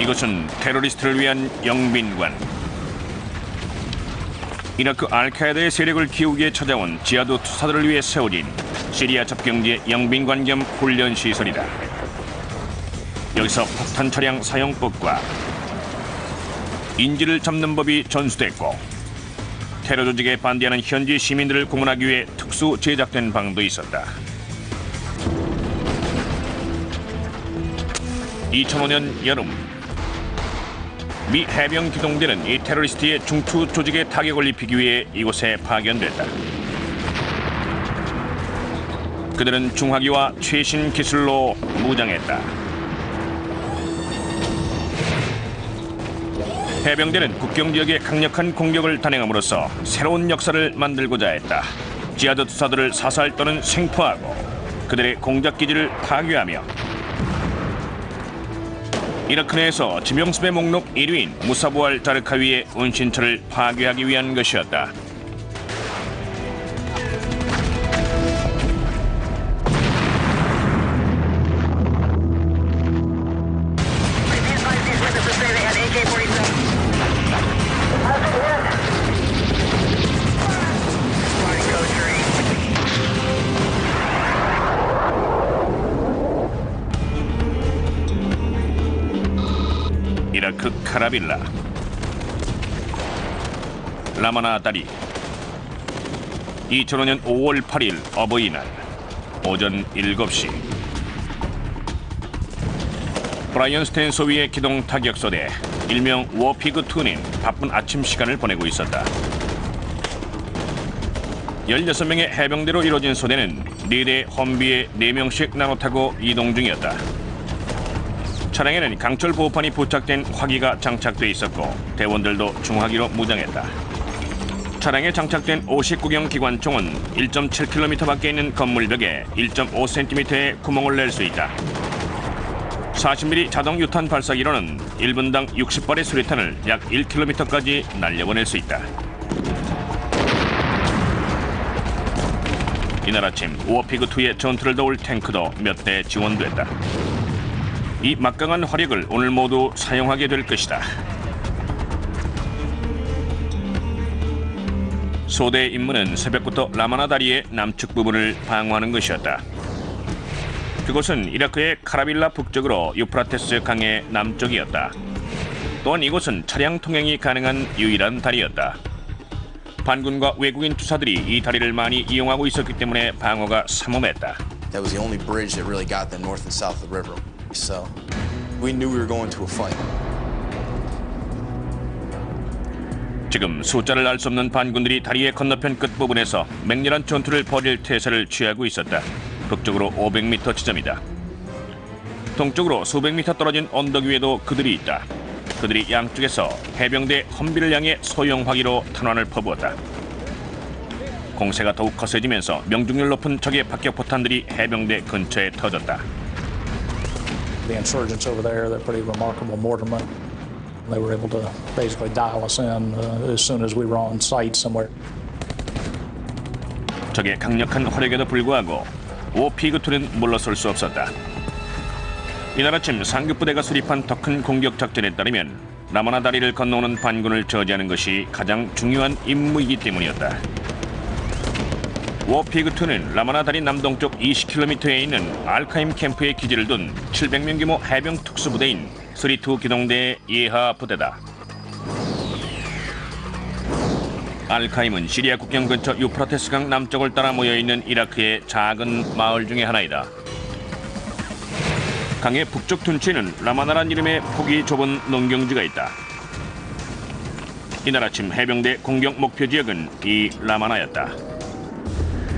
이것은 테러리스트를 위한 영빈관. 이라크 알카에다의 세력을 키우기에 찾아온 지하드 투사들을 위해 세워진 시리아 접경지의 영빈관 겸 훈련 시설이다. 여기서 폭탄 차량 사용법과 인질을 잡는 법이 전수됐고, 테러 조직에 반대하는 현지 시민들을 고문하기 위해 특수 제작된 방도 있었다. 2005년 여름, 미 해병 기동대는 이 테러리스트의 중추 조직에 타격을 입히기 위해 이곳에 파견됐다. 그들은 중화기와 최신 기술로 무장했다. 해병대는 국경 지역에 강력한 공격을 단행함으로써 새로운 역사를 만들고자 했다. 지하드 투사들을 사살 또는 생포하고 그들의 공작기지를 파괴하며 이라크 내에서 지명수배 목록 1위인 무사부 알 자르카위의 운신처를 파괴하기 위한 것이었다. 이라크 카라빌라, 라마나 다리. 2005년 5월 8일 어버이날 오전 7시, 브라이언 스탠 소위의 기동 타격소대 일명 워피그2는 바쁜 아침 시간을 보내고 있었다. 16명의 해병대로 이루어진 소대는 4대 험비에 4명씩 나눠 타고 이동 중이었다. 차량에는 강철 보호판이 부착된 화기가 장착돼 있었고 대원들도 중화기로 무장했다. 차량에 장착된 59경 기관총은 1.7km 밖에 있는 건물벽에 1.5cm의 구멍을 낼 수 있다. 40mm 자동 유탄 발사기로는 1분당 60발의 수리탄을 약 1km까지 날려보낼 수 있다. 이날 아침 워피그2의 전투를 도울 탱크도 몇 대 지원됐다. 이 막강한 화력을 오늘 모두 사용하게 될 것이다. 소대의 임무는 새벽부터 라마나 다리의 남측 부분을 방어하는 것이었다. 그곳은 이라크의 카라빌라 북쪽으로 유프라테스 강의 남쪽이었다. 또한 이곳은 차량 통행이 가능한 유일한 다리였다. 반군과 외국인 투사들이 이 다리를 많이 이용하고 있었기 때문에 방어가 삼엄했다. That was the only bridge that really got them north and south of the river. So we knew we were going to a fight. 지금 숫자를 알 수 없는 반군들이 다리의 건너편 끝부분에서 맹렬한 전투를 벌일 태세를 취하고 있었다. 북쪽으로 500m 지점이다. 동쪽으로 수백 미터 떨어진 언덕 위에도 그들이 있다. 그들이 양쪽에서 해병대 험비를 향해 소형 화기로 탄환을 퍼부었다. 공세가 더욱 거세지면서 명중률 높은 적의 박격포탄들이 해병대 근처에 터졌다. The insurgents over there, they're pretty remarkable mortarmen. They were able to basically dial us in as soon as we were on site somewhere. 적의 강력한 화력에도 불구하고 워피그2는 물러설 수 없었다. 이날 아침 상급부대가 수립한 더 큰 공격 작전에 따르면 라마나 다리를 건너오는 반군을 저지하는 것이 가장 중요한 임무이기 때문이었다. 워피그2는 라마나 다리 남동쪽 20km에 있는 알카임 캠프에 기지를 둔 700명 규모 해병 특수부대인 32 기동대의 예하 부대다. 알카임은 시리아 국경 근처 유프라테스강 남쪽을 따라 모여있는 이라크의 작은 마을 중의 하나이다. 강의 북쪽 둔치에는 라마나란 이름의 폭이 좁은 농경지가 있다. 이날 아침 해병대 공격 목표 지역은 이 라마나였다.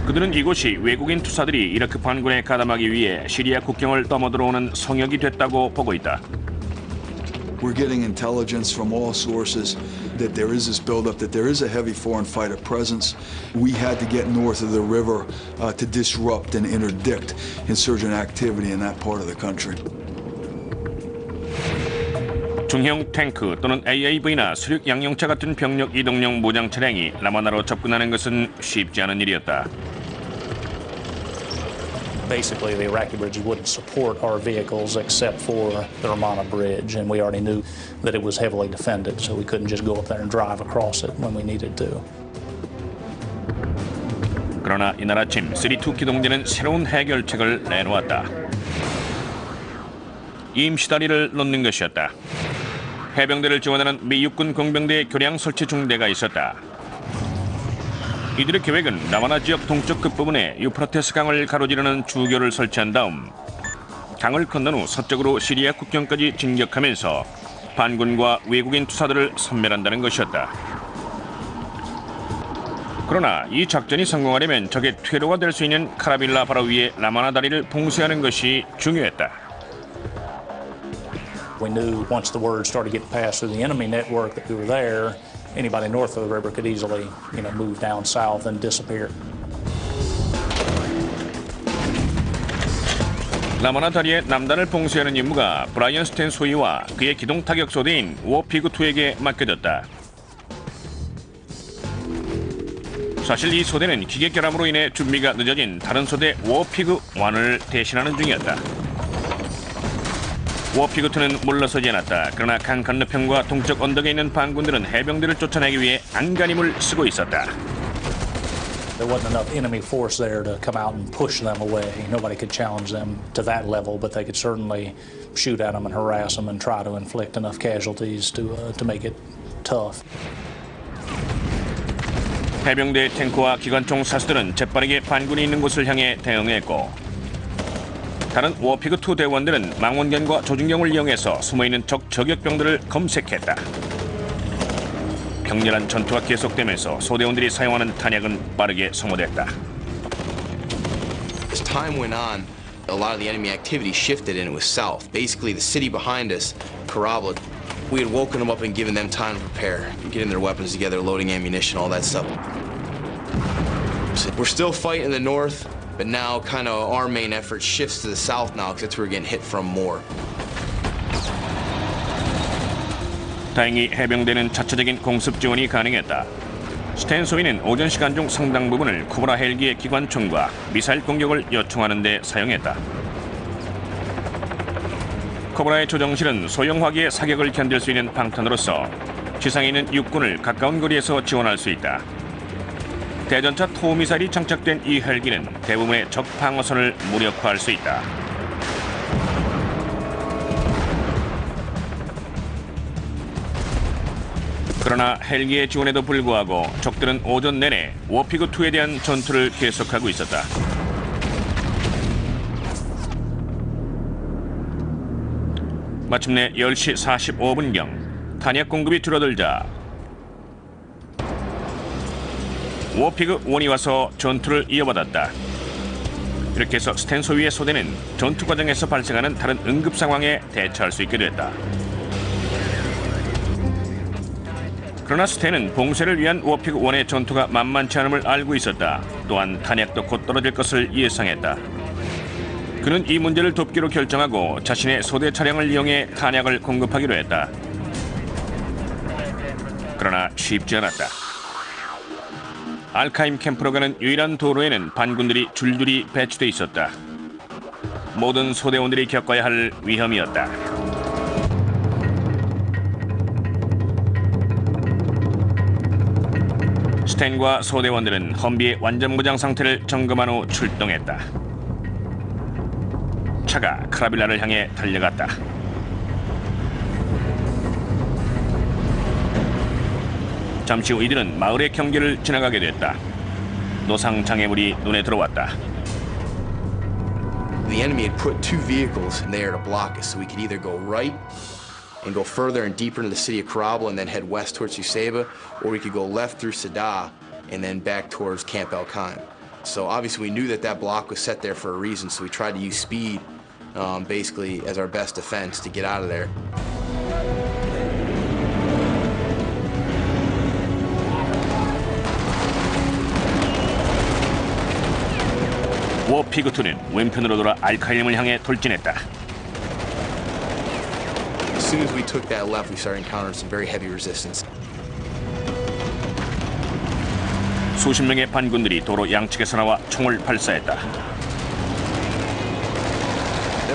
그들은 이곳이 외국인 투사들이 이라크 반군에 가담하기 위해 시리아 국경을 떠먹들어오는 성역이 됐다고 보고 있다. We're getting intelligence from all sources that there is this buildup, that there is a heavy foreign fighter presence. We had to get north of the river to disrupt and interdict insurgent activity in that part of the country. 중형 탱크 또는 AAV나 수륙 양용차 같은 병력 이동용 무장 차량이 라마나로 접근하는 것은 쉽지 않은 일이었다. Basically, the Iraqi bridges wouldn't support our vehicles except for the Ramana Bridge, and we already knew that it was heavily defended, so we couldn't just go up there and drive across it when we needed to. 그러나 이날 아침 3-2 기동대는 새로운 해결책을 내놓았다. 임시다리를 놓는 것이었다. 해병대를 지원하는 미 육군 공병대의 교량 설치 중대가 있었다. 이들의 계획은 라마나 지역 동쪽 끝부분에 유프라테스 강을 가로지르는 주교를 설치한 다음 강을 건넌 후 서쪽으로 시리아 국경까지 진격하면서 반군과 외국인 투사들을 섬멸한다는 것이었다. 그러나 이 작전이 성공하려면 적의 퇴로가 될 수 있는 카라빌라 바로 위에 라마나 다리를 봉쇄하는 것이 중요했다. We knew once the word started getting passed through the enemy network that we were there, anybody north of the river could easily, move down south and disappear. 라마나 다리의 남단을 봉쇄하는 임무가 브라이언 스탠 소위와 그의 기동 타격 소대인 워피그2에게 맡겨졌다. 사실 이 소대는 기계 결함으로 인해 준비가 늦어진 다른 소대 워피그1을 대신하는 중이었다. 워피그2는 물러서지 않았다. 그러나 강 건너편과 동쪽 언덕에 있는 반군들은 해병대를 쫓아내기 위해 안간힘을 쓰고 있었다. There wasn't enough enemy force there to come out and push them away. Nobody could challenge them to that level, but they could certainly shoot at them and harass them and try to inflict enough casualties to make it tough. 해병대 탱크와 기관총 사수들은 재빠르게 반군이 있는 곳을 향해 대응했고 다른 워피그2 대원들은 망원경과 조준경을 이용해서 숨어있는 적 저격병들을 검색했다. 격렬한 전투가 계속되면서 소대원들이 사용하는 탄약은 빠르게 소모됐다. As time went on, a lot of the enemy activity shifted and it was south. Basically, the city behind us, Karabla, we had woken them up and given them time to prepare, getting their weapons together, loading ammunition, all that stuff. So we're still fighting in the north, but now kind of our main effort shifts to the south now because that's where we're getting hit from more. 다행히 해병대는 자체적인 공습 지원이 가능했다. 스탠 소위는 오전 시간 중 상당 부분을 코브라 헬기의 기관총과 미사일 공격을 요청하는 데 사용했다. 코브라의 조정실은 소형 화기의 사격을 견딜 수 있는 방탄으로서 지상에 있는 육군을 가까운 거리에서 지원할 수 있다. 대전차 토미사일이 장착된 이 헬기는 대부분의 적 방어선을 무력화할 수 있다. 그러나 헬기의 지원에도 불구하고 적들은 오전 내내 워피그2에 대한 전투를 계속하고 있었다. 마침내 10시 45분경 탄약 공급이 줄어들자 워피그1이 와서 전투를 이어받았다. 이렇게 해서 스탠 소위의 소대는 전투 과정에서 발생하는 다른 응급 상황에 대처할 수 있게 됐다. 그러나 스탠은 봉쇄를 위한 워피그1의 전투가 만만치 않음을 알고 있었다. 또한 탄약도 곧 떨어질 것을 예상했다. 그는 이 문제를 돕기로 결정하고 자신의 소대 차량을 이용해 탄약을 공급하기로 했다. 그러나 쉽지 않았다. 알카임 캠프로 가는 유일한 도로에는 반군들이 줄줄이 배치돼 있었다. 모든 소대원들이 겪어야 할 위험이었다. 스탠과 소대원들은 험비의 완전 무장 상태를 점검한 후 출동했다. 차가 카라빌라를 향해 달려갔다. 잠시 후 이들은 마을의 경계를 지나가게 됐다. 노상 장애물이 눈에 들어왔다. The enemy had put two vehicles in there to block us, so we could either go right and go further and deeper into the city of Karabla and then head west towards Useba, or we could go left through Sadah and then back towards Camp El Khaim. So obviously we knew that that block was set there for a reason, so we tried to use speed basically as our best defense to get out of there. 워피그2는 왼편으로 돌아 알카임을 향해 돌진했다. As soon as we took that left, we started encountering some very heavy resistance. 수십 명의 반군들이 도로 양측에서 나와 총을 발사했다.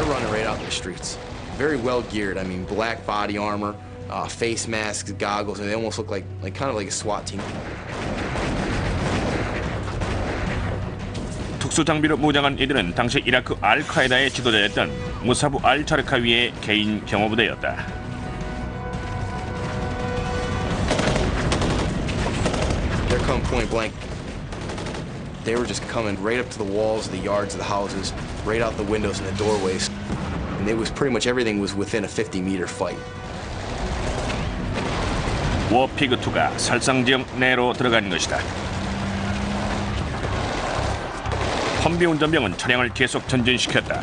running right out in the streets. Very well geared. I mean, black body armor, face masks, goggles, and they almost look like kind of like a SWAT team. 특수 장비로 무장한 이들은 당시 이라크 알카에다의 지도자였던 무사부 알 자르카위의 개인 경호부대였다. They're coming point blank. They were just coming right up to the walls of the yards of the houses, right out the windows and the doorways. And it was pretty much everything was within a 50-meter fight. 워피그2가 살상지역 내로 들어간 것이다. 험비 운전병은 차량을 계속 전진시켰다.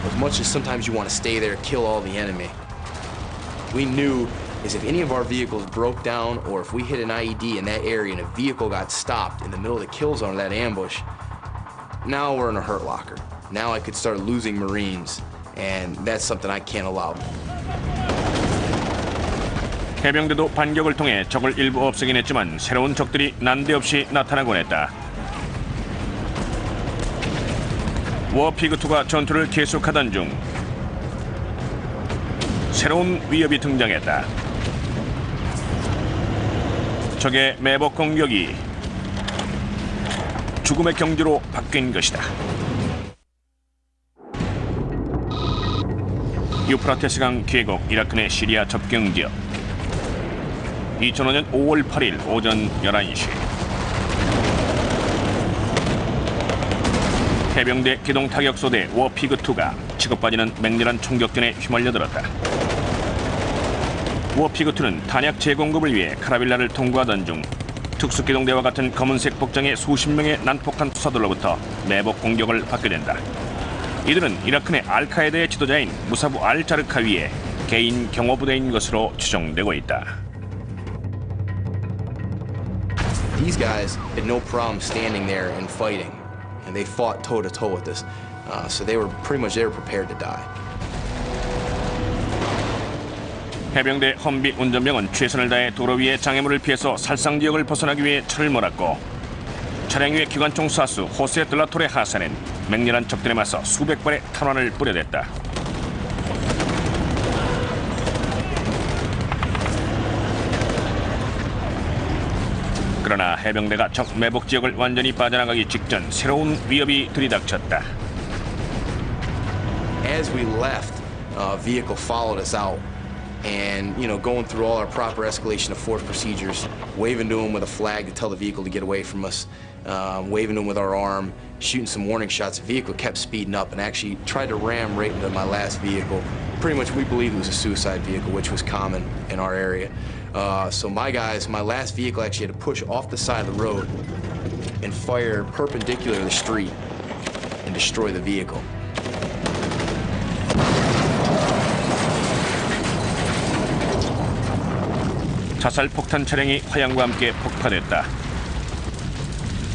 As much as sometimes you want to stay there, kill all the enemy, we knew is if any of our vehicles broke down or if we hit an IED in that area and a vehicle got stopped in the middle of the kill zone of that ambush, now we're in a hurt locker. Now I could start losing Marines, and that's something I can't allow. 해병대도 반격을 통해 적을 일부 없애긴 했지만 새로운 적들이 난데없이 나타나곤 했다. 워피그2가 전투를 계속하던 중 새로운 위협이 등장했다. 적의 매복 공격이 죽음의 경지로 바뀐 것이다. 유프라테스강 계곡 이라크 내 시리아 접경 지역. 2005년 5월 8일 오전 11시. 해병대 기동타격소대 워피그2가 치고 빠지는 맹렬한 총격전에 휘말려들었다. 워피그2는 탄약 재공급을 위해 카라빌라를 통과하던 중 특수기동대와 같은 검은색 복장의 수십 명의 난폭한 투사들로부터 매복 공격을 받게 된다. 이들은 이라크 내 알카에다의 지도자인 무사부 알 자르카위의 개인 경호부대인 것으로 추정되고 있다. These guys had no problem standing there and fighting, and they fought toe-to-toe with us. So they were prepared to die. 해병대 험비 운전병은 최선을 다해 도로 위의 장애물을 피해서 살상 지역을 벗어나기 위해 차를 몰았고 차량 위의 기관총 사수 호세 들라토레 하사는 맹렬한 적들에 맞서 수백 발의 탄환을 뿌려댔다. 그러나 해병대가 적 매복 지역을 완전히 빠져나가기 직전 새로운 위협이 들이닥쳤다. As we left, a vehicle followed us out. And, going through all our proper escalation of force procedures, waving to them with a flag to tell the vehicle to get away from us, waving to them with our arm, shooting some warning shots. The vehicle kept speeding up and actually tried to ram right into my last vehicle. Pretty much we believed it was a suicide vehicle, which was common in our area. So my last vehicle actually had to push off the side of the road and fire perpendicular to the street and destroy the vehicle. 자살 폭탄 차량이 화양과 함께 폭파됐다.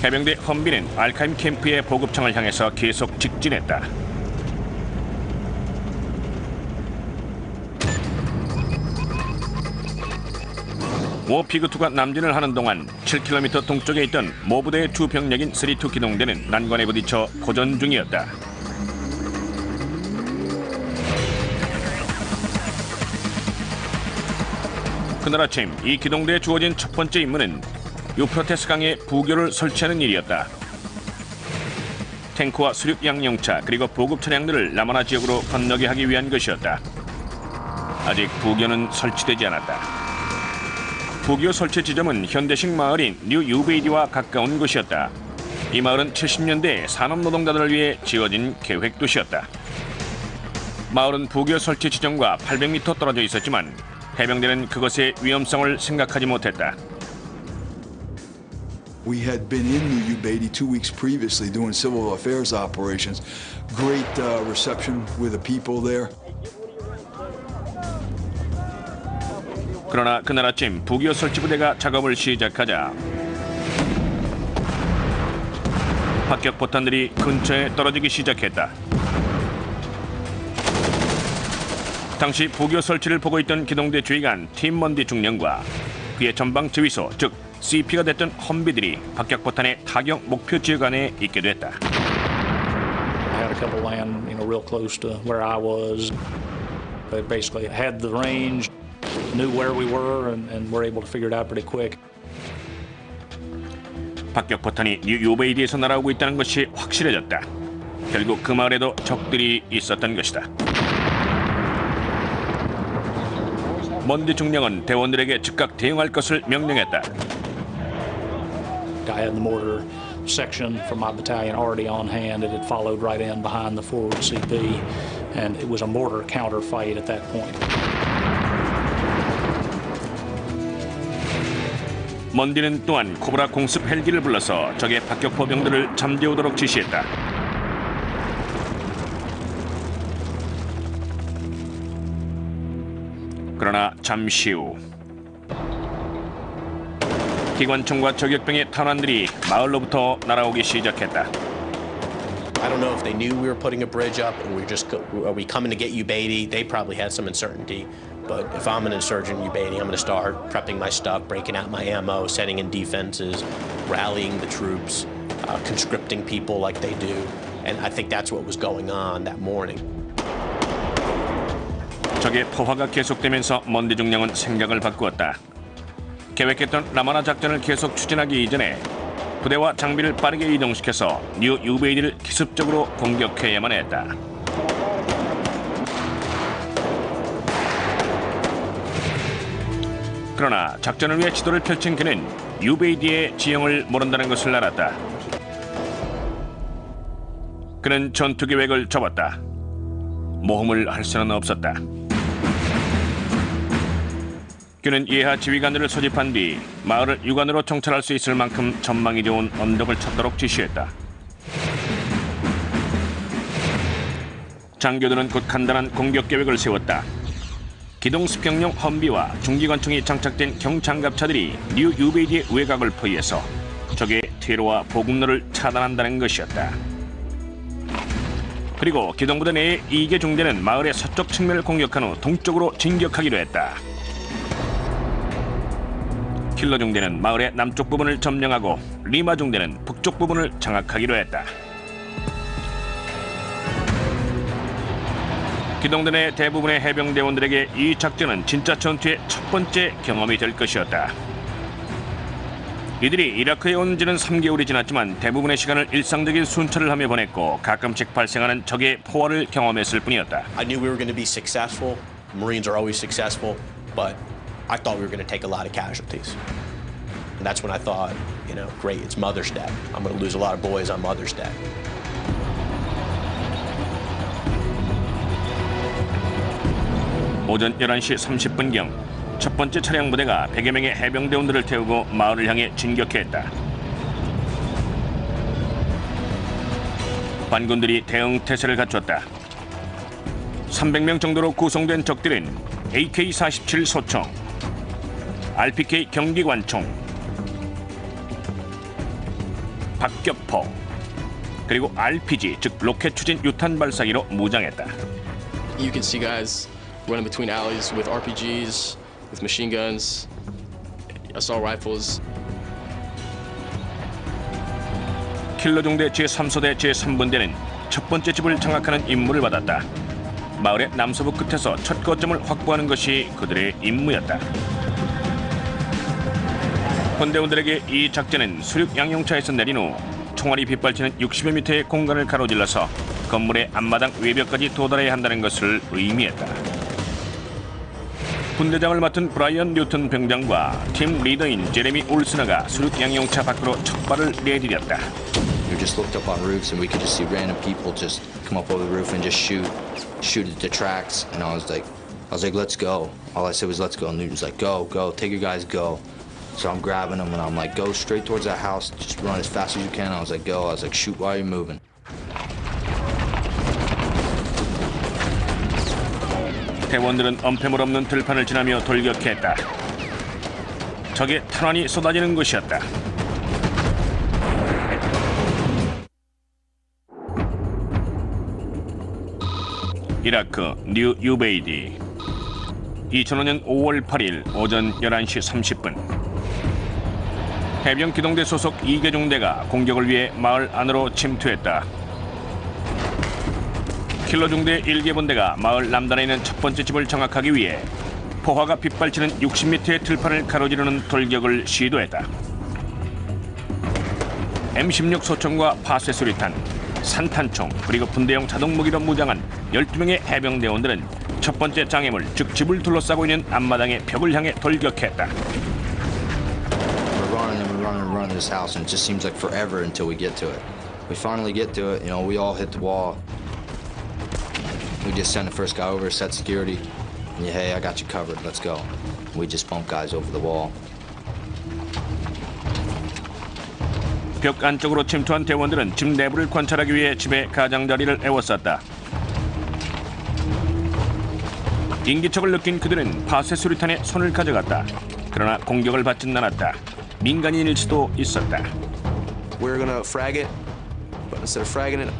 해병대 험비는 알카임 캠프의 보급창을 향해서 계속 직진했다. 워피그2가 남진을 하는 동안 7km 동쪽에 있던 모부대의 주 병력인 3-2 기동대는 난관에 부딪혀 고전 중이었다. 그날 아침 이 기동대에 주어진 첫 번째 임무는 유프라테스 강에 부교를 설치하는 일이었다. 탱크와 수륙 양용차 그리고 보급 차량들을 라마나 지역으로 건너게 하기 위한 것이었다. 아직 부교는 설치되지 않았다. 부교 설치 지점은 현대식 마을인 뉴 유베이디와 가까운 곳이었다. 이 마을은 70년대 산업 노동자들을 위해 지어진 계획 도시였다. 마을은 부교 설치 지점과 800m 떨어져 있었지만 해병대는 그것의 위험성을 생각하지 못했다. We had been in New Ubaidi 2 weeks previously doing civil affairs operations. Great reception with the people there. 그러나 그날 아침 부교 설치 부대가 작업을 시작하자 합격 포탄들이 근처에 떨어지기 시작했다. 당시 부교 설치를 보고 있던 기동대 주의관 팀 먼디 중령과 그의 전방 지휘소 즉 CP가 됐던 험비들이 박격포탄의 타격 목표 지역 안에 있게 됐다. I had a couple land, real close to where I was. They basically had the range, knew where we were, and were able to figure it out pretty quick. 박격포탄이 뉴 유베이디에서 날아오고 있다는 것이 확실해졌다. 결국 그 마을에도 적들이 있었던 것이다. 먼디 중령은 대원들에게 즉각 대응할 것을 명령했다. I had the mortar section from my battalion already on hand. It had followed right in behind the forward CP, and it was a mortar counter fight at that point. 먼디는 또한 코브라 공습 헬기를 불러서 적의 박격포병들을 잠재우도록 지시했다. 그러나 잠시 후 기관총과 저격병의 탄환들이 마을로부터 날아오기 시작했다. I don't know if they knew we were putting a bridge up and are we coming to get Ubaidi? They probably had some uncertainty. But if I'm an insurgent in Ubaidi, I'm going to start prepping my stuff, breaking out my ammo, setting in defenses, rallying the troops, conscripting people like they do. And I think that's what was going on that morning. 적의 포화가 계속되면서 먼디 중령은 생각을 바꾸었다. 계획했던 라마나 작전을 계속 추진하기 이전에 부대와 장비를 빠르게 이동시켜서 뉴 유베이디를 기습적으로 공격해야만 했다. 그러나 작전을 위해 지도를 펼친 그는 유베이디의 지형을 모른다는 것을 알았다. 그는 전투 계획을 접었다. 모험을 할 수는 없었다. 그는 예하 지휘관들을 소집한 뒤 마을을 육안으로 정찰할 수 있을 만큼 전망이 좋은 언덕을 찾도록 지시했다. 장교들은 곧 간단한 공격 계획을 세웠다. 기동 수평용 험비와 중기관총이 장착된 경장갑차들이 뉴 유베이디의 외곽을 포위해서 적의 퇴로와 보급로를 차단한다는 것이었다. 그리고 기동부대 내의 2개 중대는 마을의 서쪽 측면을 공격한 후 동쪽으로 진격하기로 했다. 킬러 중대는 마을의 남쪽 부분을 점령하고 리마 중대는 북쪽 부분을 장악하기로 했다. 기동대 내 대부분의 해병대원들에게 이 작전은 진짜 전투의 첫 번째 경험이 될 것이었다. 이들이 이라크에 온 지는 3개월이 지났지만 대부분의 시간을 일상적인 순찰을 하며 보냈고 가끔씩 발생하는 적의 포화를 경험했을 뿐이었다. I knew we were going to be successful. Marines are always successful, but I thought we were going to take a lot of casualties. And that's when I thought, great, it's Mother's Day. I'm going to lose a lot of boys on Mother's Day. 오전 11시 30분경 첫 번째 차량 부대가 100여 명의 해병대원들을 태우고 마을을 향해 진격했다. 반군들이 대응 태세를 갖췄다. 300명 정도로 구성된 적들은 AK-47 소총, RPK 경기관총, 박격포, 그리고 RPG, 즉 로켓 추진 유탄 발사기로 무장했다. You can see guys running between alleys with RPGs, with machine guns, assault rifles. 킬러 중대 제3소대 제3분대는 첫 번째 집을 장악하는 임무를 받았다. 마을의 남서부 끝에서 첫 거점을 확보하는 것이 그들의 임무였다. 군대원들에게 이 작전은 수륙 양용차에서 내린 후 총알이 빗발치는 60여 미터의 공간을 가로질러서 건물의 앞마당 외벽까지 도달해야 한다는 것을 의미했다. 분대장을 맡은 브라이언 뉴턴 병장과 팀 리더인 제레미 올스너가 수륙 양용차 밖으로 첫 발을 내디뎠다. We just looked up on roofs and we could just see random people just come up over the roof and just shoot at the tracks. And I was like, let's go. All I said was, let's go. And Newton's like, go, take your guys, go. So I'm grabbing them and I'm like, go straight towards that house. Just run as fast as you can. I was like, go. I was like, shoot while you're moving. 대원들은 엄폐물 없는 들판을 지나며 돌격했다. 적의 탄환이 쏟아지는 것이었다. 이라크 뉴 유베이디 2005년 5월 8일 오전 11시 30분 해병 기동대 소속 2개 중대가 공격을 위해 마을 안으로 침투했다. 킬러 중대 1개 분대가 마을 남단에 있는 첫 번째 집을 장악하기 위해 포화가 빗발치는 60m의 들판을 가로지르는 돌격을 시도했다. M16 소총과 파쇄 수리탄, 산탄총 그리고 분대용 자동 무기로 무장한 12명의 해병대원들은 첫 번째 장애물 즉 집을 둘러싸고 있는 앞마당의 벽을 향해 돌격했다. We're running and we're running and running this house, and it just seems like forever until we get to it. We finally get to it, we all hit the wall. We just send the first guy over, set security, and hey, I got you covered, let's go. We just bump guys over the wall. 벽 안쪽으로 침투한 대원들은 집 내부를 관찰하기 위해 집의 가장자리를 에워쌌다. 인기척을 느낀 그들은 파쇄 수리탄에 손을 가져갔다. 그러나 공격을 받진 않았다. 민간인일 수도 있었다. We were gonna frag it, but instead of fragging it,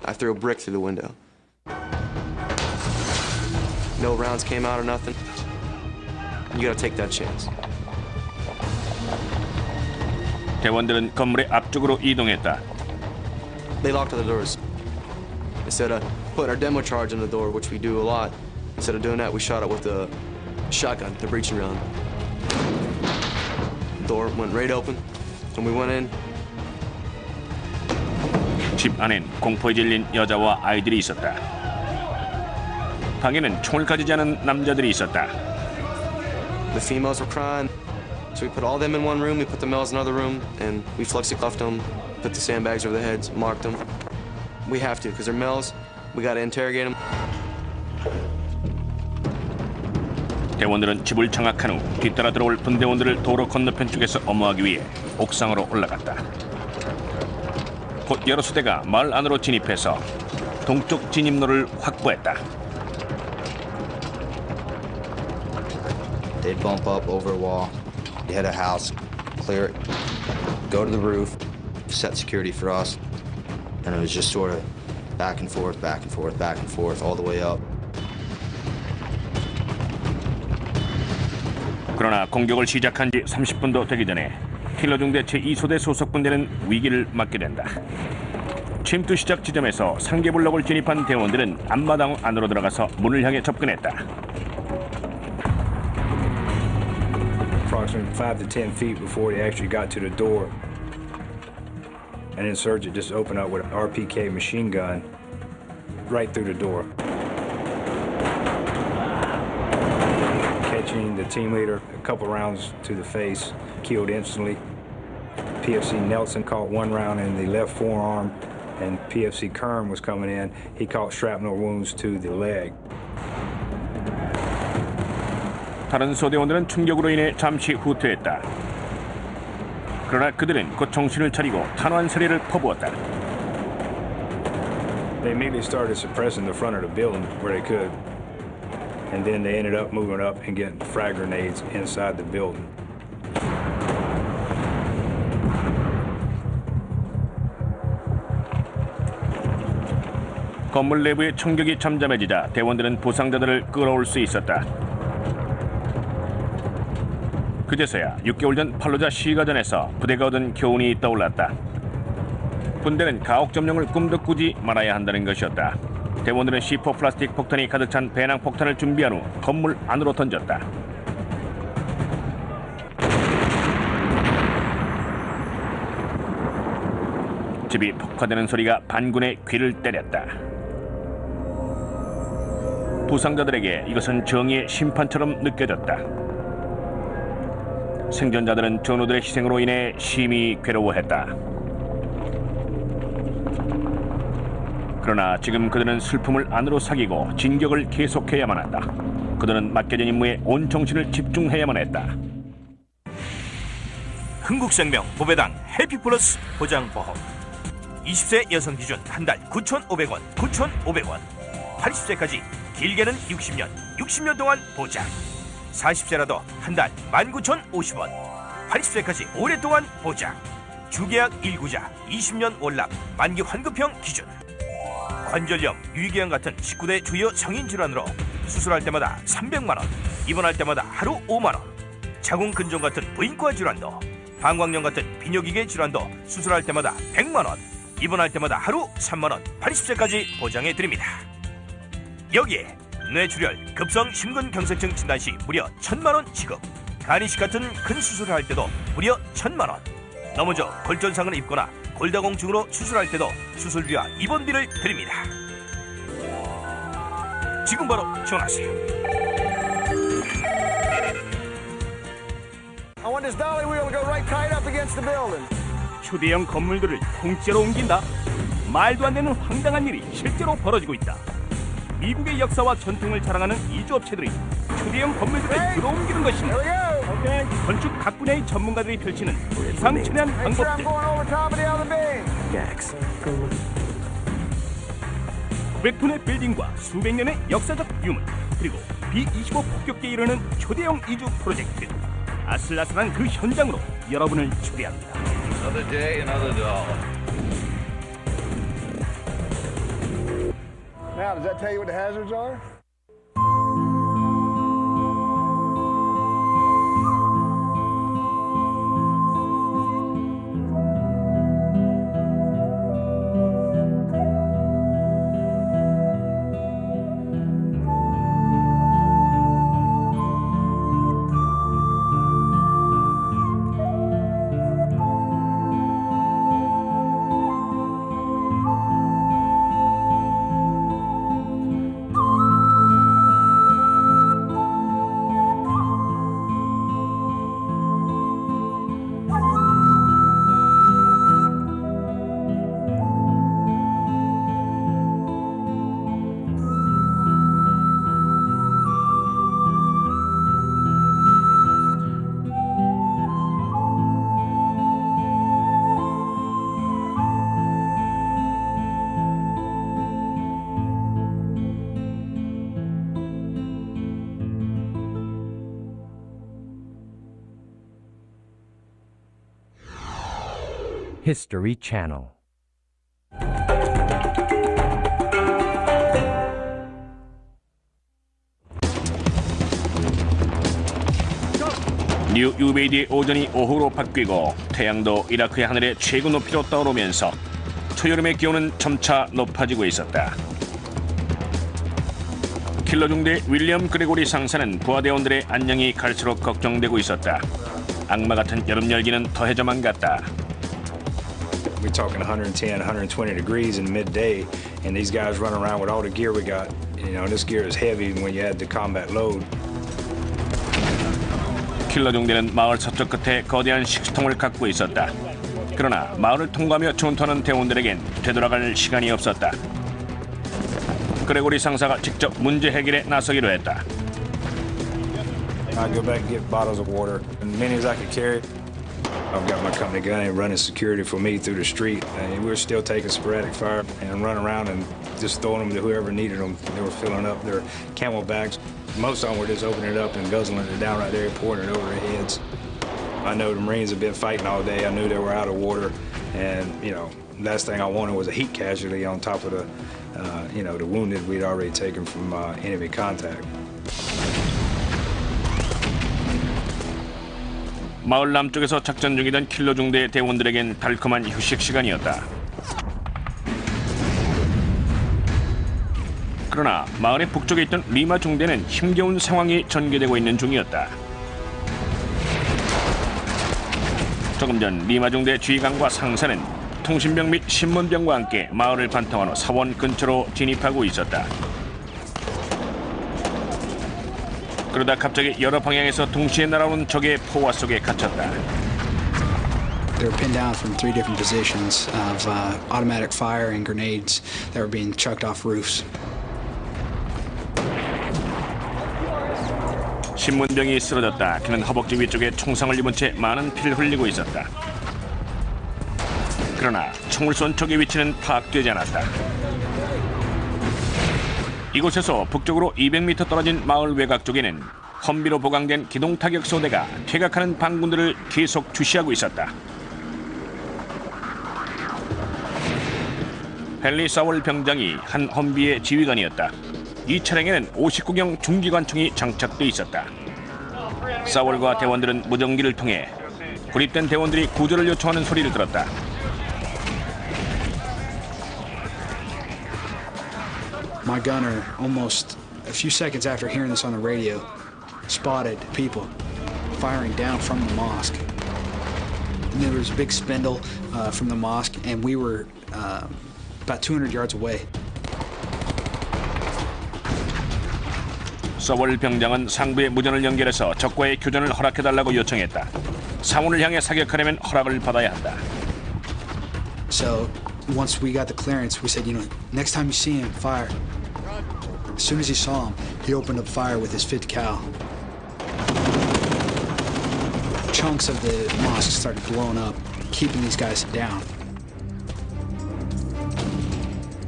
I threw a brick through the window. No rounds came out or nothing. You gotta take that chance. 대원들은 건물의 앞쪽으로 이동했다. They locked the doors. Instead of putting our demo charge on the door, which we do a lot, instead of doing that, we shot it with the shotgun, the breaching round. The door went right open, and we went in. 집 안엔 공포에 질린 여자와 아이들이 있었다. 방에는 총을 가지지 않은 남자들이 있었다. The females were crying, so we put all them in one room, we put the males in another room, and we flexi-cuffed them, put the sandbags over their heads, marked them. We have to, because they're males, we gotta interrogate them. 대원들은 집을 장악한 후 뒤따라 들어올 분대원들을 도로 건너편 쪽에서 엄호하기 위해 옥상으로 올라갔다. 곧 여러 수대가 마을 안으로 진입해서 동쪽 진입로를 확보했다. They'd bump up over a wall, hit a house, clear it, go to the roof, set security for us, and it was just sort of back and forth, back and forth, back and forth, all the way up. 그러나 공격을 시작한 지 30분도 되기 전에 킬러 중대 제2소대 소속 분대는 위기를 맞게 된다. 침투 시작 지점에서 상계 블록을 진입한 대원들은 앞마당 안으로 들어가서 문을 향해 접근했다. Approximately 5 to 10 feet before they actually got to the door. An insurgent just opened up with an RPK machine gun right through the door. Catching the team leader a couple rounds to the face, killed instantly. PFC Nelson caught one round in the left forearm, and PFC Kern was coming in. He caught shrapnel wounds to the leg. 다른 소대원들은 충격으로 인해 잠시 후퇴했다. 그러나 그들은 곧 정신을 차리고 탄환 세례를 퍼부었다. They immediately started suppressing the front of the building where they could. And then they ended up moving up and getting frag grenades inside the building. 건물 내부의 총격이 잠잠해지자 대원들은 부상자들을 끌어올 수 있었다. 그제서야 6개월 전 팔루자 시가전에서 부대가 얻은 교훈이 떠올랐다. 군대는 가혹 점령을 꿈도 꾸지 말아야 한다는 것이었다. 대원들은 C4 플라스틱 폭탄이 가득 찬 배낭 폭탄을 준비한 후 건물 안으로 던졌다. 집이 폭파되는 소리가 반군의 귀를 때렸다. 부상자들에게 이것은 정의의 심판처럼 느껴졌다. 생존자들은 전우들의 희생으로 인해 심히 괴로워했다. 그러나 지금 그들은 슬픔을 안으로 사귀고 진격을 계속해야만 한다. 그들은 맡겨진 임무에 온 정신을 집중해야만 했다. 흥국생명 보배당 해피플러스 보장보험 20세 여성 기준 한 달 9,500원 9,500원 80세까지 길게는 60년 60년 동안 보장 40세라도 한 달 19,050원 80세까지 오랫동안 보장 주계약 1구자 20년 월납 만기 환급형 기준 관절염, 유의기형 같은 19대 주요 성인 질환으로 수술할 때마다 300만원 입원할 때마다 하루 5만원 자궁근종 같은 부인과 질환도 방광염 같은 비뇨기계 질환도 수술할 때마다 100만원 입원할 때마다 하루 3만 원, 80세까지 보장해 드립니다. 여기에 뇌출혈, 급성 심근경색증 진단 시 무려 1,000만 원 지급. 간이식 같은 큰 수술을 할 때도 무려 1,000만 원. 넘어져 골전상을 입거나 골다공증으로 수술할 때도 수술비와 입원비를 드립니다. 지금 바로 전화하세요. I want this dolly wheel to go right tight up against the building. 휴대용 건물들을 통째로 옮긴다? 말도 안 되는 황당한 일이 실제로 벌어지고 있다. 미국의 역사와 전통을 자랑하는 이주업체들이 휴대용 건물들을 들어옮기는 것입니다. 건축 각 분야의 전문가들이 펼치는 예상천외한 방법들. 900톤의 빌딩과 수백 년의 역사적 유물, 그리고 B-25 폭격기에 이르는 초대형 이주 프로젝트. 아슬아슬한 그 현장으로 여러분을 초대합니다. Another day, another dollar. Now, does that tell you what the hazards are? History Channel. 뉴 유베이디의 오전이 오후로 바뀌고 태양도 이라크의 하늘에 최고 높이로 떠오르면서 초여름의 기온은 점차 높아지고 있었다. 킬러 중대 윌리엄 그레고리 상사는 부하대원들의 안녕이 갈수록 걱정되고 있었다. 악마 같은 여름 열기는 더해져만 갔다. We're talking 110, 120 degrees in midday, and these guys run around with all the gear we got. You know, this gear is heavy when you add the combat load. 킬러 중대는 마을 서쪽 끝에 거대한 식수통을 갖고 있었다. 그러나 마을을 통과하며 전투하는 대원들에겐 되돌아갈 시간이 없었다. 그레고리 상사가 직접 문제 해결에 나서기로 했다. I go back and get bottles of water, as many as I could carry. I've got my company gun and running security for me through the street. And we're still taking sporadic fire and running around and just throwing them to whoever needed them. They were filling up their camel bags. Most of them were just opening it up and guzzling it down right there and pouring it over their heads. I know the Marines have been fighting all day. I knew they were out of water. And, you know, last thing I wanted was a heat casualty on top of the, you know, the wounded we'd already taken from enemy contact. 마을 남쪽에서 작전 중이던 킬러 중대 대원들에겐 달콤한 휴식 시간이었다. 그러나 마을의 북쪽에 있던 리마 중대는 힘겨운 상황이 전개되고 있는 중이었다. 조금 전 리마 중대 지휘관과 상사는 통신병 및 신문병과 함께 마을을 반통한 후 사원 근처로 진입하고 있었다. 그러다 갑자기 여러 방향에서 동시에 날아오는 적의 포화 속에 갇혔다. They were pinned down from 3 different positions of automatic fire and grenades that were being chucked off roofs. 신문병이 쓰러졌다. 그는 허벅지 위쪽에 총상을 입은 채 많은 피를 흘리고 있었다. 그러나 총을 쏜 적의 위치는 파악되지 않았다. 이곳에서 북쪽으로 200m 떨어진 마을 외곽 쪽에는 험비로 보강된 기동 타격 소대가 퇴각하는 반군들을 계속 주시하고 있었다. 헨리 사월 병장이 한 험비의 지휘관이었다. 이 차량에는 59경 중기관총이 장착돼 있었다. 사월과 대원들은 무전기를 통해 고립된 대원들이 구조를 요청하는 소리를 들었다. My gunner, almost a few seconds after hearing this on the radio, spotted people firing down from the mosque. And there was a big spindle from the mosque, and we were about 200 yards away. 서월 병장은 상부의 무전을 연결해서 적과의 교전을 허락해달라고 요청했다. 사원을 향해 사격하려면 허락을 받아야 한다. So once we got the clearance, we said, next time you see him, fire. As soon as he saw him, he opened up fire with his 5th cal. Chunks of the mosque started blowing up, keeping these guys down.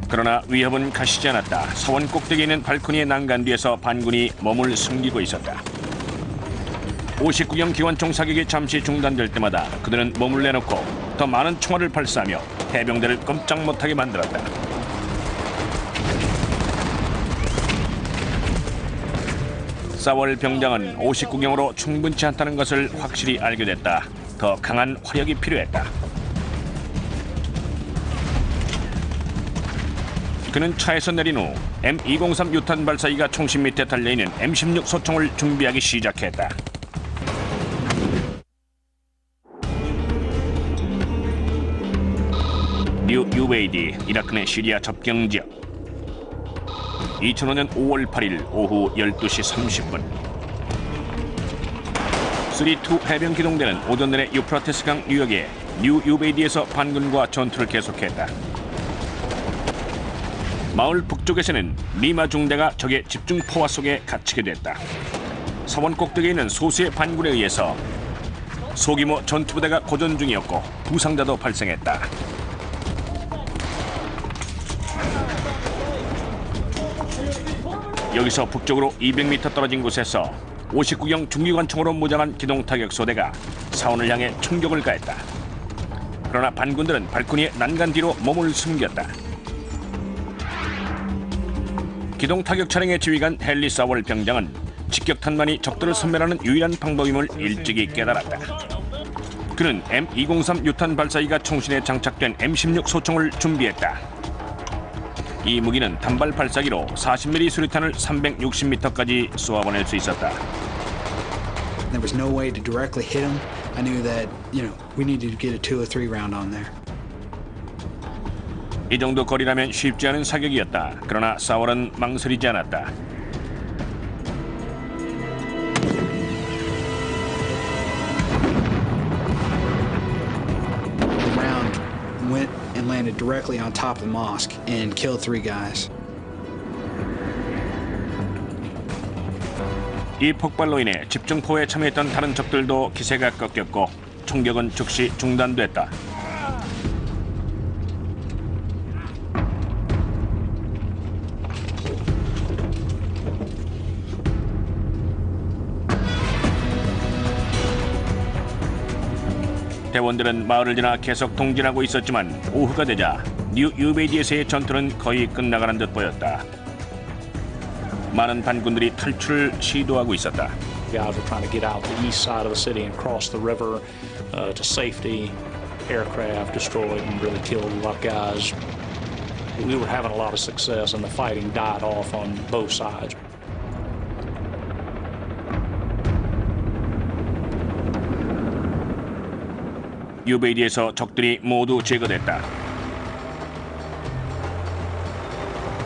그러나 위협은 가시지 않았다. 사원 꼭대기에 있는 발코니의 난간 뒤에서 반군이 몸을 숨기고 있었다. 59경 기관총 사격이 잠시 중단될 때마다 그들은 몸을 내놓고 더 많은 총알을 발사하며 해병대를 꼼짝 못하게 만들었다. 사월 병장은 59경으로 충분치 않다는 것을 확실히 알게 됐다. 더 강한 화력이 필요했다. 그는 차에서 내린 후 M203 유탄 발사기가 총심 밑에 달려있는 M16 소총을 준비하기 시작했다. 뉴 유베이디, 이라크 내 시리아 접경 지역. 2005년 5월 8일 오후 12시 30분. 3-2 해병 기동대는 오전 내내 유프라테스강 유역의 뉴 유베이디에서 반군과 전투를 계속했다. 마을 북쪽에서는 리마 중대가 적의 집중 포화 속에 갇히게 됐다. 사원 꼭대기에 있는 소수의 반군에 의해서 소규모 전투부대가 고전 중이었고 부상자도 발생했다. 여기서 북쪽으로 200m 떨어진 곳에서 59경 중기관총으로 무장한 기동타격소대가 사원을 향해 총격을 가했다. 그러나 반군들은 발코니의 난간 뒤로 몸을 숨겼다. 기동타격 차량의 지휘관 헨리 사월 병장은 직격탄만이 적들을 섬멸하는 유일한 방법임을 일찍이 깨달았다. 그는 M203 유탄 발사기가 총신에 장착된 M16 소총을 준비했다. 이 무기는 단발 발사기로 40mm 수류탄을 360m까지 쏘아보낼 수 있었다. There was no way to directly hit him. I knew that, we needed to get a 2 or 3 round on there. 이 정도 거리라면 쉽지 않은 사격이었다. 그러나 사월은 망설이지 않았다. The round went and landed directly on top of the mosque and killed 3 guys. 이 폭발로 인해 집중포에 참여했던 다른 적들도 기세가 꺾였고 총격은 즉시 중단됐다. 대원들은 마을을 지나 계속 동진하고 있었지만 오후가 되자 뉴 유베이디에서의 전투는 거의 끝나가는 듯 보였다. 많은 반군들이 탈출을 시도하고 있었다. Guys were trying to get out the east side of the city and cross the river to safety. Aircraft destroyed and really killed a lot of guys. We were having a lot of success and the fighting died off on both sides. 유베이디에서 적들이 모두 제거됐다.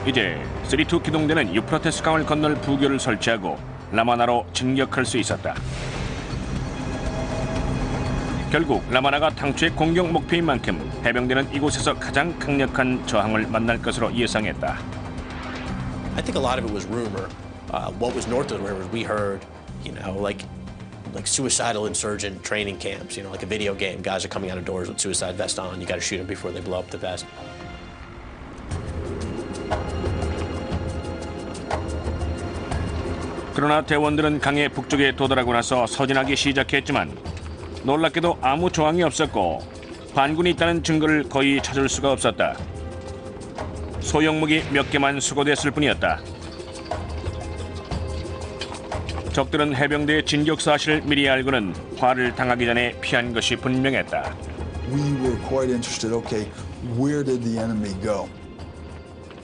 이제 3-2 기동대는 유프라테스 강을 건널 부교를 설치하고 라마나로 진격할 수 있었다. 결국 라마나가 당초의 공격 목표인 만큼 해병대는 이곳에서 가장 강력한 저항을 만날 것으로 예상했다. I think a lot of it was rumor. What was north of the river, we heard, like suicidal insurgent training camps, like a video game. Guys are coming out of doors with suicide vests on. You got to shoot them before they blow up the vest. 그러나 대원들은 강의 북쪽에 도달하고 나서 서진하기 시작했지만 놀랍게도 아무 저항이 없었고 반군이 있다는 증거를 거의 찾을 수가 없었다. 소형무기 몇 개만 수거됐을 뿐이었다. 적들은 해병대의 진격 사실을 미리 알고는 화를 당하기 전에 피한 것이 분명했다. We were quite interested, okay, where did the enemy go?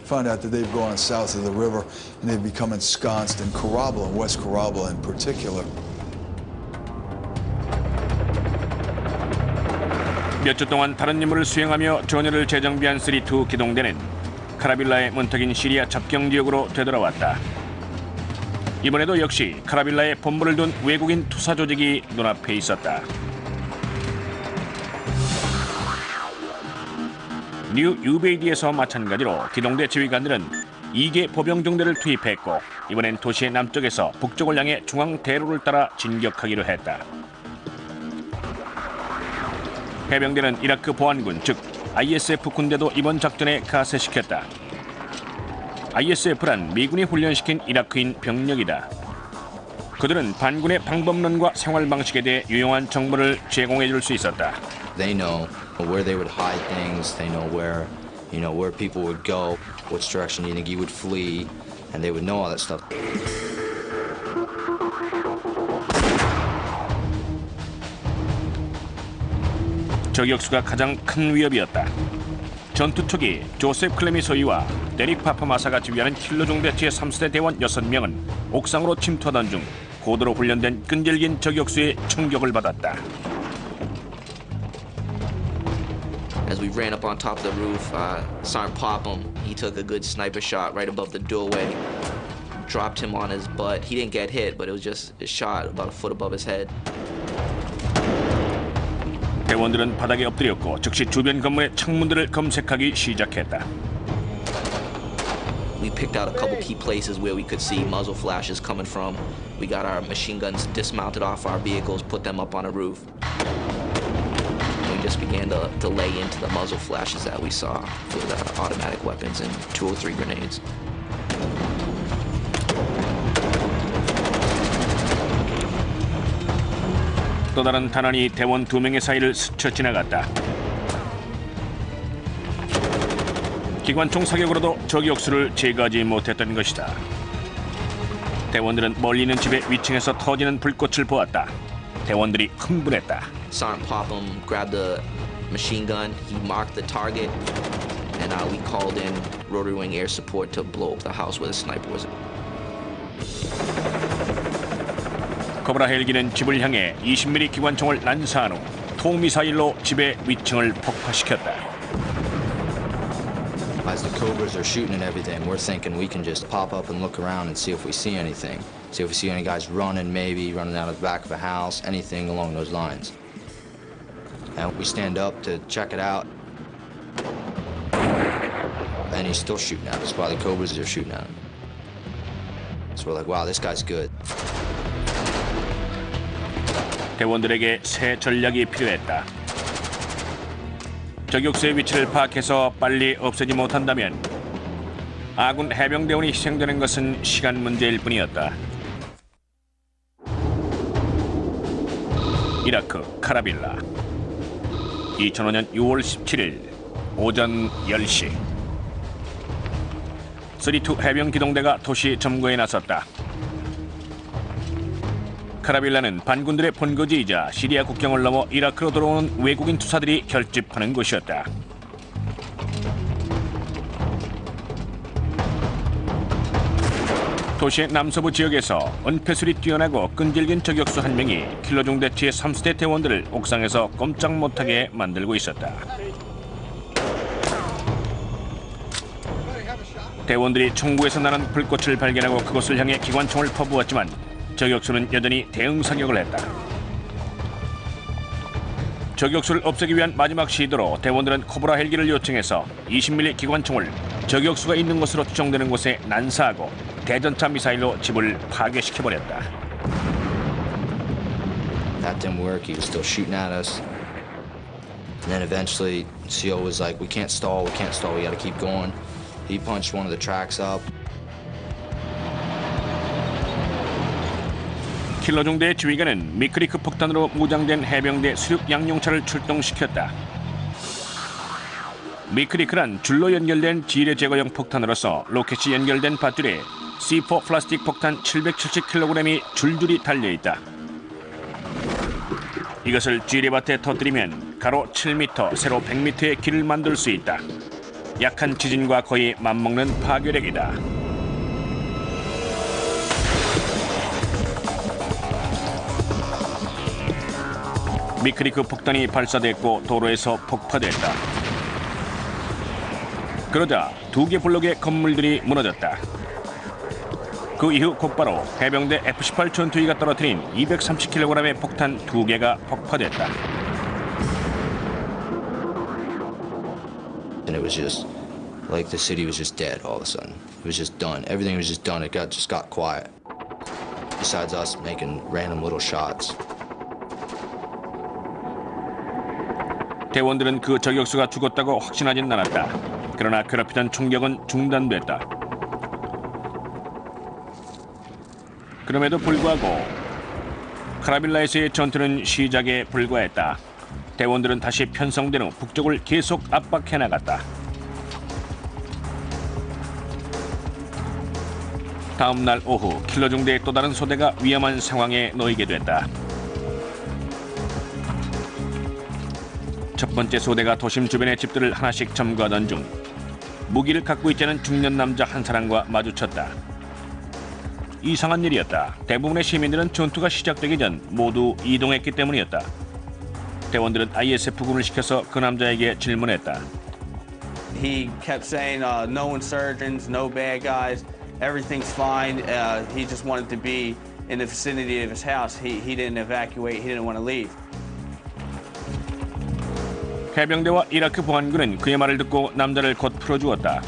Found out that they've gone south of the river and they've become ensconced in Carabola, West Carabola in particular. 몇 주 동안 다른 임무를 수행하며 전열을 재정비한 3-2 기동대는 카라빌라의 문턱인 시리아 접경 지역으로 되돌아왔다. 이번에도 역시 카라빌라에 본부를 둔 외국인 투사 조직이 눈앞에 있었다. 뉴 유베이디에서 마찬가지로 기동대 지휘관들은 2개 보병중대를 투입했고 이번엔 도시의 남쪽에서 북쪽을 향해 중앙 대로를 따라 진격하기로 했다. 해병대는 이라크 보안군 즉 ISF 군대도 이번 작전에 가세시켰다. ISF란 미군이 훈련시킨 이라크인 병력이다. 그들은 반군의 방법론과 생활 방식에 대해 유용한 정보를 제공해 줄 수 있었다. They know where they would hide things. They know where people would go, which direction you think you would flee, and they would know all that stuff. 저격수가 가장 큰 위협이었다. 전투 초기 조셉 클레미 소위와 데릭 파파마사가 지휘하는 킬러 중대 제3세대 대원 6명은 옥상으로 침투하던 중 고도로 훈련된 끈질긴 저격수의 총격을 받았다. As we ran up on top of the roof, Sergeant Popham, he took a good sniper shot right above the doorway, dropped him on his butt. He didn't get hit, but it was just a shot about a foot above his head. 대원들은 바닥에 엎드렸고 즉시 주변 건물의 창문들을 검색하기 시작했다. We picked out a couple key places where we could see muzzle flashes coming from. We got our machine guns dismounted off our vehicles, put them up on a roof. We just began to lay into the muzzle flashes that we saw with automatic weapons and 203 grenades. 또 다른 탄환이 대원 2명의 사이를 스쳐 지나갔다. 기관총 사격으로도 저격수를 제거하지 못했던 것이다. 대원들은 멀리 있는 집의 위층에서 터지는 불꽃을 보았다. 대원들이 흥분했다. Sergeant Popham grabbed the machine gun, he marked the target, and we called in rotary wing air support to blow up the house where the sniper was. 코브라 헬기는 집을 향해 20mm 기관총을 난사한 후 통미사일로 집의 위층을 폭파시켰다. As the Cobras are shooting and everything, we're thinking we can just pop up and look around and see if we see anything. See if we see any guys running, maybe running out of the back of a house, anything along those lines. And we stand up to check it out. And he's still shooting at us while the Cobras are shooting at him. So we're like, wow, this guy's good. 대원들에게 새 전략이 필요했다. 저격수의 위치를 파악해서 빨리 없애지 못한다면 아군 해병대원이 희생되는 것은 시간 문제일 뿐이었다. 이라크 카라빌라 2005년 6월 17일 오전 10시 3-2 해병 기동대가 도시 점거에 나섰다. 카라빌라는 반군들의 본거지이자 시리아 국경을 넘어 이라크로 들어오는 외국인 투사들이 결집하는 곳이었다. 도시의 남서부 지역에서 은폐술이 뛰어나고 끈질긴 저격수 한 명이 킬러 중대 제3세대 대원들을 옥상에서 꼼짝 못하게 만들고 있었다. 대원들이 총구에서 나는 불꽃을 발견하고 그곳을 향해 기관총을 퍼부었지만 저격수는 여전히 대응 사격을 했다. 저격수를 없애기 위한 마지막 시도로 대원들은 코브라 헬기를 요청해서 20mm 기관총을 저격수가 있는 곳으로 추정되는 곳에 난사하고 대전차 미사일로 집을 파괴시켜버렸다. That didn't work. He was still shooting at us. And then eventually, CO was like, we can't stall, we gotta keep going. He punched one of the tracks up. 킬러 중대의 지휘관은 미크리크 폭탄으로 무장된 해병대 수륙 양용차를 출동시켰다. 미크리크란 줄로 연결된 지뢰 제거용 폭탄으로서 로켓이 연결된 밧줄에 C4 플라스틱 폭탄 770kg이 줄줄이 달려있다. 이것을 지뢰밭에 터뜨리면 가로 7m, 세로 100m의 길을 만들 수 있다. 약한 지진과 거의 맞먹는 파괴력이다. 미크리크 폭탄이 발사됐고 도로에서 폭파됐다. 그러자 2개 블록의 건물들이 무너졌다. 그 이후 곧바로 해병대 F-18 전투기가 떨어뜨린 230kg의 폭탄 2개가 폭파됐다. And it was just like the city was just dead all of a sudden. It was just done. Everything was just done. It just got quiet. Besides us making random little shots. 대원들은 그 저격수가 죽었다고 확신하진 않았다. 그러나 괴롭히던 총격은 중단됐다. 그럼에도 불구하고 카라빌라에서의 전투는 시작에 불과했다. 대원들은 다시 편성된 후 북쪽을 계속 압박해 나갔다. 다음 날 오후 킬러 중대의 또 다른 소대가 위험한 상황에 놓이게 됐다. 첫 번째 소대가 도심 주변의 집들을 하나씩 점거하던 중 무기를 갖고 있지 않은 중년 남자 한 사람과 마주쳤다. 이상한 일이었다. 대부분의 시민들은 전투가 시작되기 전 모두 이동했기 때문이었다. 대원들은 ISF군을 시켜서 그 남자에게 질문했다. He kept saying, no insurgents, no bad guys, everything's fine. He just wanted to be in the vicinity of his house. He didn't evacuate. He didn't want to leave. 해병대와 이라크 보안군은 그의 말을 듣고 남자를 곧 풀어주었다.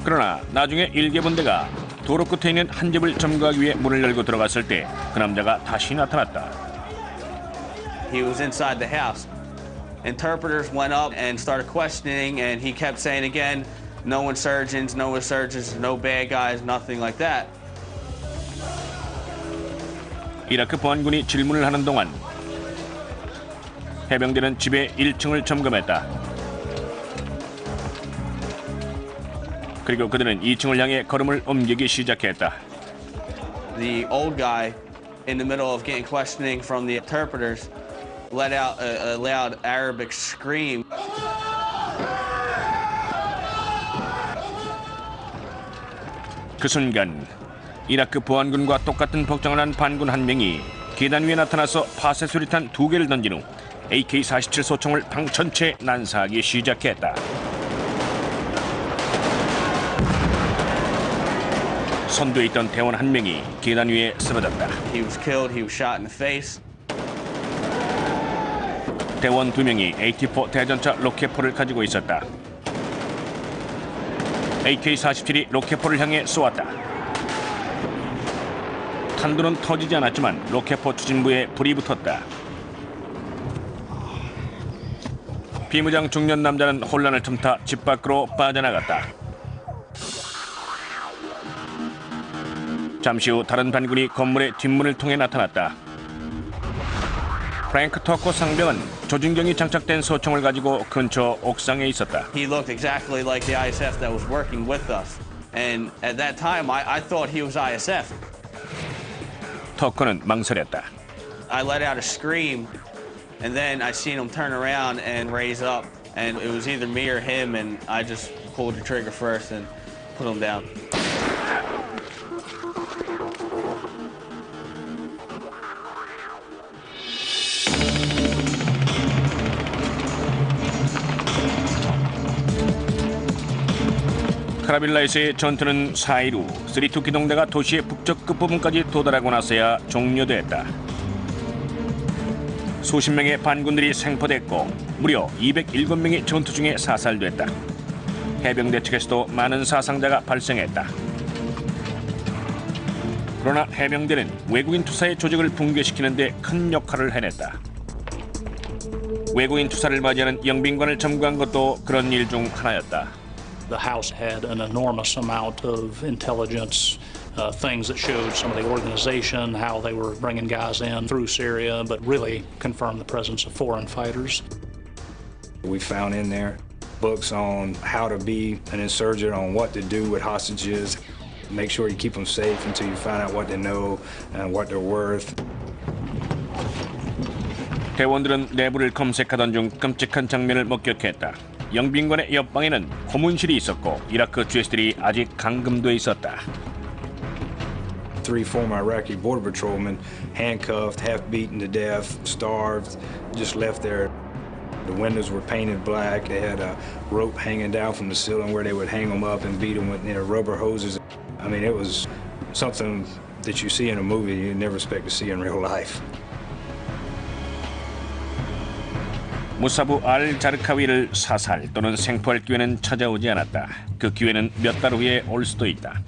그러나 나중에 1개 분대가 도로 끝에 있는 한 집을 점거하기 위해 문을 열고 들어갔을 때 그 남자가 다시 나타났다. He was inside the house. Interpreters went up and started questioning, and he kept saying again, no insurgents, no bad guys, nothing like that. 이라크 보안군이 질문을 하는 동안 해병대는 집의 1층을 점검했다. 그리고 그들은 2층을 향해 걸음을 옮기기 시작했다. The old guy, in the middle of getting questioning from the interpreters, let out a loud Arabic scream. 그 순간 이라크 보안군과 똑같은 복장을 한 반군 한 명이 계단 위에 나타나서 파쇄 수리탄 2개를 던진 후 AK-47 소총을 방 전체에 난사하기 시작했다. 선두에 있던 대원 한 명이 계단 위에 쓰러졌다. He was killed. He was shot in the face. 대원 2명이 AT-4 대전차 로켓포를 가지고 있었다. AK-47이 로켓포를 향해 쏘았다. 탄두는 터지지 않았지만 로켓포 추진부에 불이 붙었다. 비무장 중년 남자는 혼란을 틈타 집 밖으로 빠져나갔다. 잠시 후 다른 반군이 건물의 뒷문을 통해 나타났다. 프랭크 터커 상병은 조준경이 장착된 소총을 가지고 근처 옥상에 있었다. He looked exactly like the ISF that was working with us. And at that time, I thought he was ISF. 터커는 망설였다. I let out a scream, and then I seen him turn around and raise up. And it was either me or him, and I just pulled the trigger first and put him down. 카라빌라에서의 전투는 4일 후 3-2 기동대가 도시의 북쪽 끝부분까지 도달하고 나서야 종료됐다. 수십 명의 반군들이 생포됐고 무려 207명이 전투 중에 사살됐다. 해병대 측에서도 많은 사상자가 발생했다. 그러나 해병대는 외국인 투사의 조직을 붕괴시키는 데 큰 역할을 해냈다. 외국인 투사를 맞이하는 영빈관을 점거한 것도 그런 일 중 하나였다. The House had an enormous amount of intelligence, things that showed some of the organization, how they were bringing guys in through Syria, but really confirmed the presence of foreign fighters. We found in there books on how to be an insurgent, on what to do with hostages. Make sure you keep them safe until you find out what they know and what they're worth. 대원들은 내부를 검색하던 중 끔찍한 장면을 목격했다. 영빈관의 옆방에는 고문실이 있었고 이라크 죄수들이 아직 감금돼 있었다. 3 former Iraqi border patrolmen handcuffed, half beaten to death, starved, just left there. The windows were painted black. They had a rope hanging down from the ceiling where they would hang them up and beat them with rubber hoses. I mean, it was something that you see in a movie you never expect to see in real life. 무사부 알 자르카위를 사살 또는 생포할 기회는 찾아오지 않았다. 그 기회는 몇 달 후에 올 수도 있다.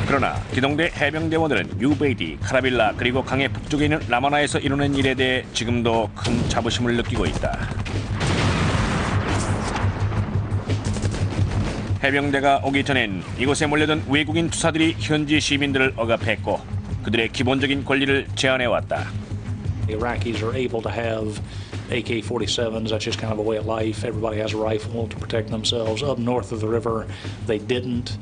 그러나 기동대 해병대원들은 유베이디, 카라빌라 그리고 강의 북쪽에 있는 라마나에서 이루는 일에 대해 지금도 큰 자부심을 느끼고 있다. 해병대가 오기 전엔 이곳에 몰려든 외국인 투사들이 현지 시민들을 억압했고 그들의 기본적인 권리를 제한해왔다. The Iraqis are able to have AK-47s. That's just kind of a way of life. Everybody has a rifle to protect themselves. Up north of the river, they didn't.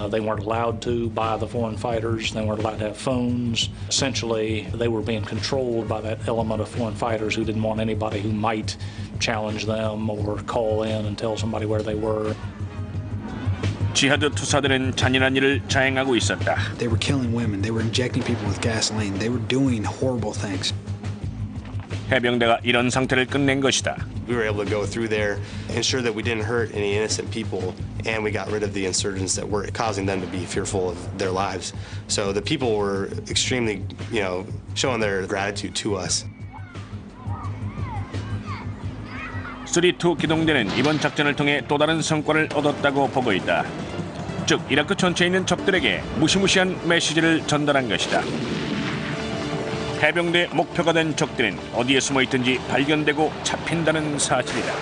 They weren't allowed to by the foreign fighters. They weren't allowed to have phones. Essentially, they were being controlled by that element of foreign fighters who didn't want anybody who might challenge them or call in and tell somebody where they were. 지하드 투사들은 잔인한 일을 자행하고 있었다. They were killing women. They were injecting people with gasoline. They were doing horrible things. 해병대가 이런 상태를 끝낸 것이다. We were able to go through there, ensure that we didn't hurt any innocent people, and we got rid of the insurgents that were causing them to be fearful of their lives. So the people were extremely, showing their gratitude to us. 3-2 기동대는 이번 작전을 통해 또 다른 성과를 얻었다고 보고 있다. 즉, 이라크 전체에 있는 적들에게 무시무시한 메시지를 전달한 것이다. 해병대 목표가 된 적들은 어디에 숨어 있든지 발견되고 잡힌다는 사실이다.